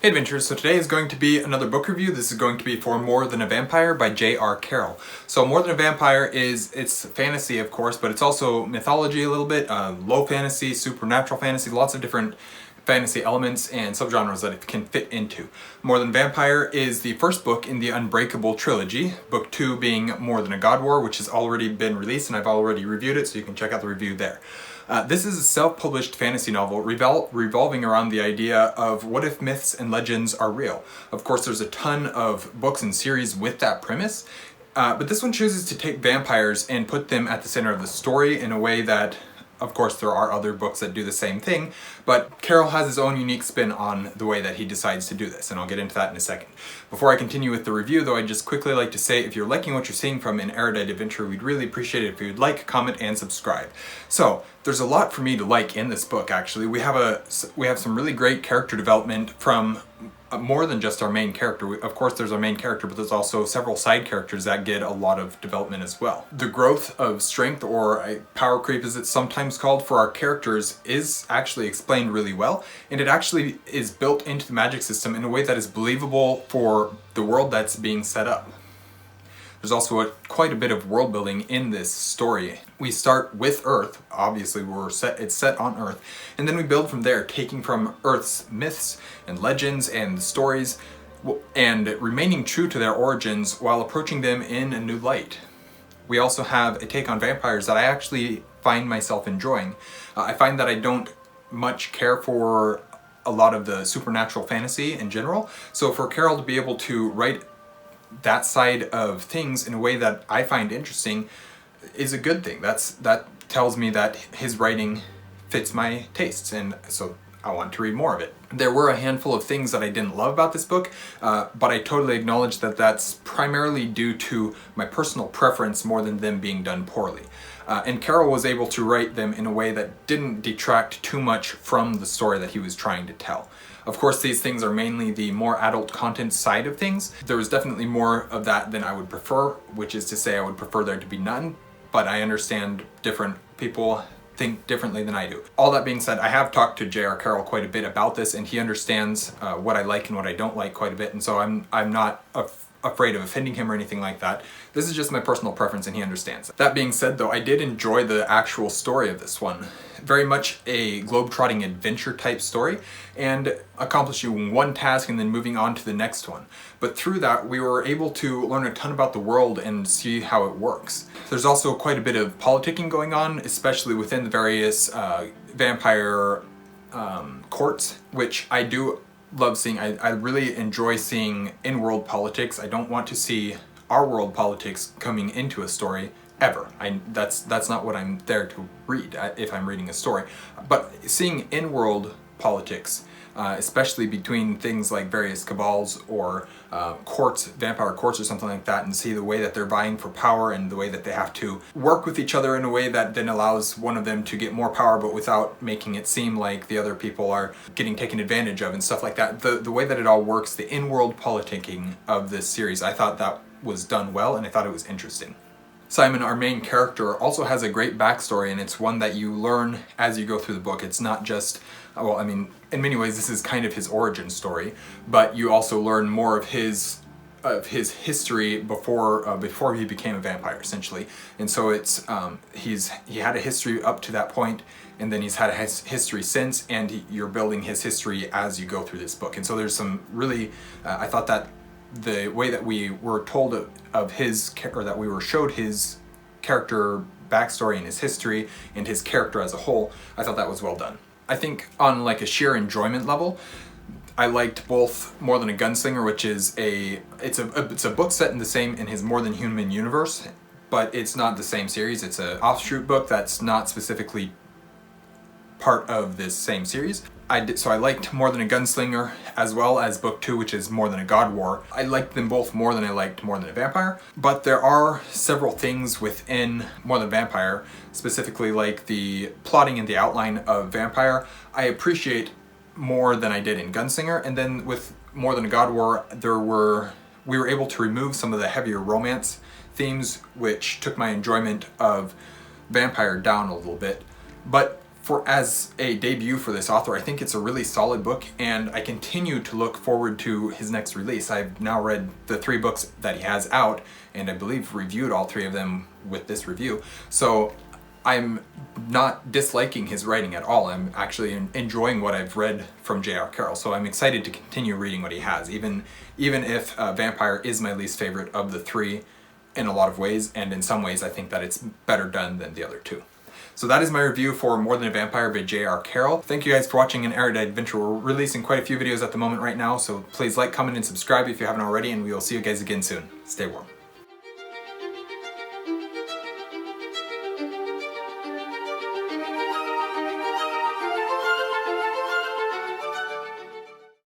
Hey adventurers, so today is going to be another book review. This is going to be for More Than a Vampire by J.R. Carrel. So More Than a Vampire it's fantasy of course, but it's also mythology a little bit, low fantasy, supernatural fantasy, lots of different fantasy elements and subgenres that it can fit into. More Than Vampire is the first book in the Unbreakable Trilogy, book 2 being More Than a God War, which has already been released and I've already reviewed it, so you can check out the review there. This is a self-published fantasy novel revolving around the idea of what if myths and legends are real. Of course, there's a ton of books and series with that premise, but this one chooses to take vampires and put them at the center of the story in a way that, of course, there are other books that do the same thing, but Carrel has his own unique spin on the way that he decides to do this, and I'll get into that in a second. Before I continue with the review, though, I'd just quickly like to say if you're liking what you're seeing from an Erudite adventure, we'd really appreciate it if you'd like, comment, and subscribe. So, there's a lot for me to like in this book, actually. We have some really great character development from more than just our main character. Of course there's our main character, but there's also several side characters that get a lot of development as well. The growth of strength, or power creep as it's sometimes called, for our characters is actually explained really well, and it actually is built into the magic system in a way that is believable for the world that's being set up. There's also quite a bit of world building in this story. We start with Earth, obviously it's set on Earth, and then we build from there, taking from Earth's myths and legends and stories, and remaining true to their origins while approaching them in a new light. We also have a take on vampires that I actually find myself enjoying. I find that I don't much care for a lot of the supernatural fantasy in general, so for Carrel to be able to write that side of things in a way that I find interesting is a good thing. That tells me that his writing fits my tastes, and so I want to read more of it. There were a handful of things that I didn't love about this book, but I totally acknowledge that that's primarily due to my personal preference more than them being done poorly. And Carrel was able to write them in a way that didn't detract too much from the story that he was trying to tell. Of course, these things are mainly the more adult content side of things. There was definitely more of that than I would prefer, which is to say I would prefer there to be none, but I understand different people think differently than I do. All that being said, I have talked to J.R. Carrel quite a bit about this, and he understands what I like and what I don't like quite a bit, and so I'm not afraid of offending him or anything like that. This is just my personal preference and he understands it. That being said though, I did enjoy the actual story of this one. Very much a globe-trotting adventure type story, and accomplishing one task and then moving on to the next one. But through that, we were able to learn a ton about the world and see how it works. There's also quite a bit of politicking going on, especially within the various vampire courts, which I do love seeing. I really enjoy seeing in-world politics. I don't want to see our world politics coming into a story ever. That's not what I'm there to read if I'm reading a story. But seeing in-world politics, especially between things like various cabals or courts, vampire courts or something like that, and see the way that they're vying for power and the way that they have to work with each other in a way that then allows one of them to get more power but without making it seem like the other people are getting taken advantage of and stuff like that. The way that it all works, the in-world politicking of this series, I thought that was done well and I thought it was interesting. Simon, our main character, also has a great backstory, and it's one that you learn as you go through the book. It's not just, well, I mean, in many ways this is kind of his origin story, but you also learn more of his history before he became a vampire, essentially. And so it's he had a history up to that point, and then he's had a history since, and you're building his history as you go through this book. And so there's some really, I thought that the way that we were told of his, or that we were showed his character backstory and his history and his character as a whole, I thought that was well done. I think on like a sheer enjoyment level, I liked both More Than a Gunslinger, which is it's a book set in his More Than Human universe, but it's not the same series. It's an offshoot book that's not specifically part of this same series. So I liked More Than a Gunslinger as well as book 2, which is More Than a God War. I liked them both more than I liked More Than a Vampire, but there are several things within More Than a Vampire, specifically like the plotting and the outline of Vampire, I appreciate more than I did in Gunslinger. And then with More Than a God War, we were able to remove some of the heavier romance themes, which took my enjoyment of Vampire down a little bit. But as a debut for this author, I think it's a really solid book, and I continue to look forward to his next release. I've now read the 3 books that he has out, and I believe reviewed all 3 of them with this review. So I'm not disliking his writing at all. I'm actually enjoying what I've read from J.R. Carrel, so I'm excited to continue reading what he has, even if Vampire is my least favorite of the 3 in a lot of ways, and in some ways I think that it's better done than the other 2. So that is my review for More Than a Vampire by J.R. Carrel. Thank you guys for watching an Erudite adventure. We're releasing quite a few videos at the moment right now, so please like, comment, and subscribe if you haven't already, and we will see you guys again soon. Stay warm.